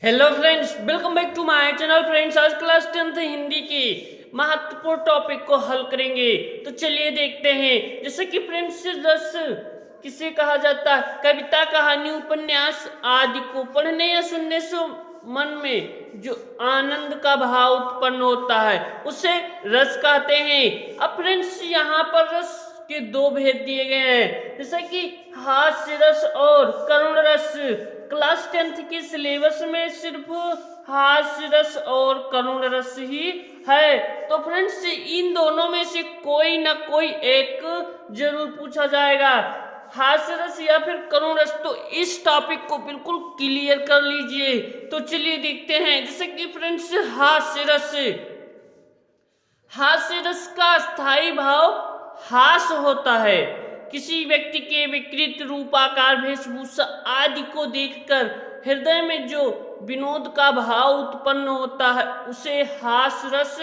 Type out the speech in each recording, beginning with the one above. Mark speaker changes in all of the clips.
Speaker 1: Hello friends, welcome back to my channel. Friends, आज class 10th Hindi की महत्वपूर्ण topic को हल करेंगे। तो चलिए देखते हैं। जैसे कि फ्रेंड्स, रस किसे कहा जाता है? कविता, कहानी, उपन्यास आदि को पढ़ने या सुनने से मन में जो आनंद का भाव उत्पन्न होता है उसे रस कहते हैं। अब फ्रेंड्स, यहाँ पर रस के दो भेद दिए गए हैं, जैसे कि हास्य रस और करुण रस। क्लास 10th के सिलेबस में सिर्फ हास्य रस और करुण रस ही है। तो फ्रेंड्स, इन दोनों में से कोई ना कोई एक जरूर पूछा जाएगा, हास्य रस या फिर करुण रस। तो इस टॉपिक को बिल्कुल क्लियर कर लीजिए। तो चलिए देखते हैं। जैसे कि फ्रेंड्स, हास्य रस का स्थायी भाव हास होता है। किसी व्यक्ति के विकृत रूप, आकार, वेशभूषा आदि को देखकर हृदय में जो विनोद का भाव उत्पन्न होता है उसे हास रस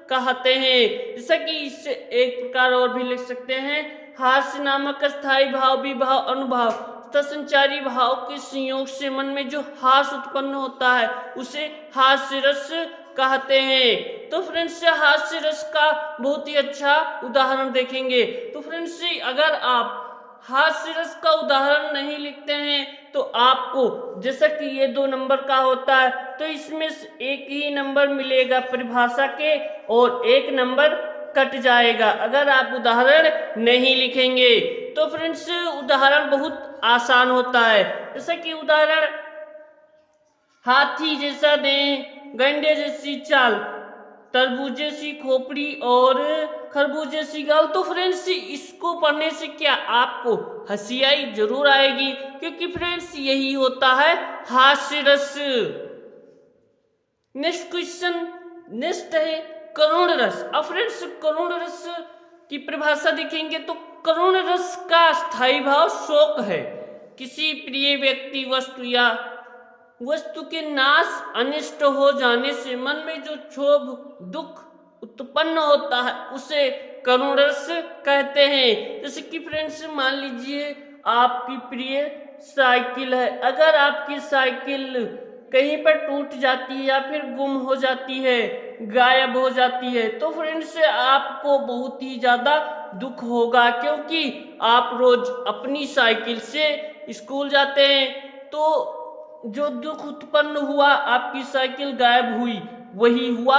Speaker 1: कहते हैं। जैसा कि इससे एक प्रकार और भी लिख सकते हैं, हास्य नामक स्थायी भाव, विभाव, अनुभाव तथा संचारी भाव के संयोग से मन में जो हास उत्पन्न होता है उसे हास्य रस कहते हैं। तो फ्रेंड्स, हास्य रस का बहुत ही अच्छा उदाहरण देखेंगे। तो फ्रेंड्स, अगर आप हास्य रस का उदाहरण नहीं लिखते हैं तो आपको, जैसा कि ये 2 नंबर का होता है, तो इसमें से एक ही नंबर मिलेगा परिभाषा के और 1 नंबर कट जाएगा अगर आप उदाहरण नहीं लिखेंगे। तो फ्रेंड्स, उदाहरण बहुत आसान होता है। जैसा कि उदाहरण, हाथी जैसा देह, गंडे जैसी चाल, तरबूजे सी खोपड़ी और खरबूजे सी गाल। तो फ्रेंड्स, इसको पढ़ने से क्या आपको हंसी आई जरूर आएगी, क्योंकि फ्रेंड्स यही होता है हास्य रस। नेक्स्ट क्वेश्चन, नेक्स्ट है करुण रस। अब फ्रेंड्स, करुण रस की परिभाषा देखेंगे तो करुण रस का स्थायी भाव शोक है। किसी प्रिय व्यक्ति, वस्तु या वस्तु के नाश, अनिष्ट हो जाने से मन में जो क्षोभ, दुख उत्पन्न होता है उसे करुण रस कहते हैं। जैसे कि फ्रेंड्स, मान लीजिए आपकी प्रिय साइकिल है। अगर आपकी साइकिल कहीं पर टूट जाती है या फिर गुम हो जाती है, गायब हो जाती है, तो फ्रेंड्स आपको बहुत ही ज्यादा दुख होगा, क्योंकि आप रोज अपनी साइकिल से स्कूल जाते हैं। तो जो दुख उत्पन्न हुआ, आपकी साइकिल गायब हुई, वही हुआ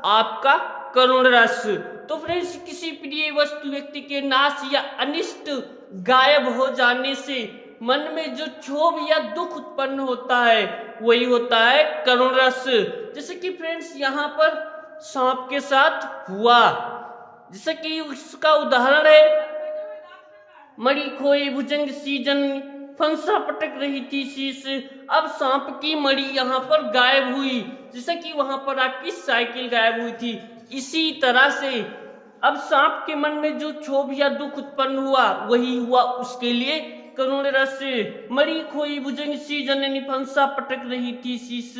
Speaker 1: आपका करुण रस। तो फ्रेंड्स, किसी प्रिय वस्तु, व्यक्ति के नाश या अनिष्ट, गायब हो जाने से मन में जो क्षोभ या दुख उत्पन्न होता है वही होता है करुण रस। जैसे कि फ्रेंड्स, यहाँ पर सांप के साथ हुआ, जैसे कि उसका उदाहरण है, मणि खोए भुजंग सीजन, फंसा पटक रही थी शीश। अब सांप की मणि यहाँ पर गायब हुई, जैसे कि वहां पर आपकी साइकिल गायब हुई थी। इसी तरह से अब सांप के मन में जो क्षोभ या दुख उत्पन्न हुआ वही हुआ उसके लिए करुण रस। मणि खोई भुजंग सी जननी, फंसा पटक रही थी शीश।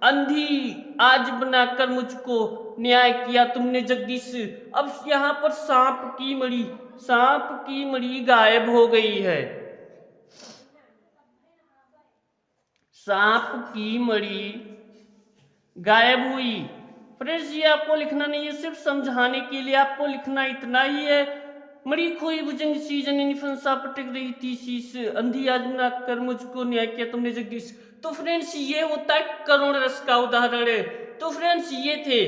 Speaker 1: अंधी आज बनाकर मुझको न्याय किया तुमने जगदीश। अब यहाँ पर सांप की मणि गायब हो गई है। सांप की मणि गायब हुई। फ्रेंड्स, ये आपको लिखना नहीं है, सिर्फ समझाने के लिए आपको लिखना इतना ही है। मणि खोई भुजंग सी जननी, फंसा पटक रही थी शीश। अंधी आज बना कर मुझको न्याय किया तुमने जगदीश। तो फ्रेंड्स, ये होता है करुण रस का उदाहरण है। तो फ्रेंड्स, ये थे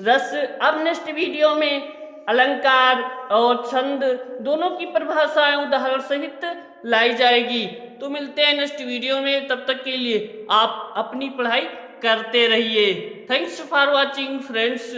Speaker 1: रस। अब नेक्स्ट वीडियो में अलंकार और छंद दोनों की परिभाषाएं उदाहरण सहित लाई जाएगी। तो मिलते हैं नेक्स्ट वीडियो में। तब तक के लिए आप अपनी पढ़ाई करते रहिए। Thanks for watching friends.